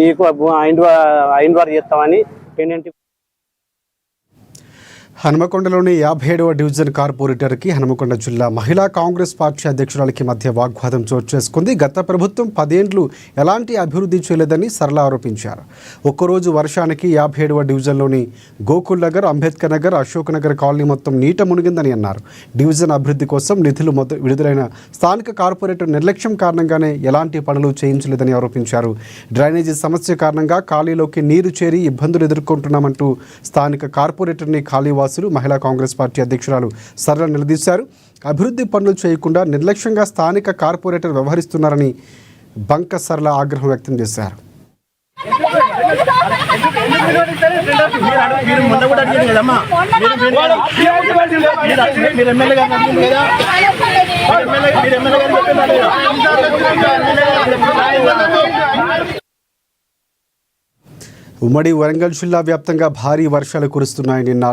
మీకు ఐదు చేస్తామని ఏంటంటే హనుమకొండలోని 57వ డివిజన్ కార్పొరేటర్కి హనుమకొండ జిల్లా మహిళా కాంగ్రెస్ పార్టీ అధ్యక్షురాలకి మధ్య వాగ్వాదం చోటు చేసుకుంది. గత ప్రభుత్వం 10 ఏళ్లు ఎలాంటి అభివృద్ధి చేయలేదని సరళ ఆరోపించారు. ఒక్కరోజు వర్షానికి 57వ డివిజన్లోని గోకుల్ నగర్, అంబేద్కర్ నగర్, అశోక్ నగర్ కాలనీ మొత్తం నీట మునిగిందని అన్నారు. డివిజన్ అభివృద్ధి కోసం నిధులు విడుదలైన స్థానిక కార్పొరేటర్ నిర్లక్ష్యం కారణంగానే ఎలాంటి పనులు చేయించలేదని ఆరోపించారు. డ్రైనేజీ సమస్య కారణంగా ఖాళీలోకి నీరు చేరి ఇబ్బందులు ఎదుర్కొంటున్నామంటూ స్థానిక కార్పొరేటర్ని ఖాళీ మహిళా కాంగ్రెస్ పార్టీ అధ్యక్షురాలు సరళ నిలదీశారు. అభివృద్ధి పనులు చేయకుండా నిర్లక్ష్యంగా స్థానిక కార్పొరేటర్ వ్యవహరిస్తున్నారని బంక సరళ ఆగ్రహం వ్యక్తం చేశారు. ఉమ్మడి వరంగల్ జిల్లా వ్యాప్తంగా భారీ వర్షాలు కురుస్తున్నాయి. నిన్న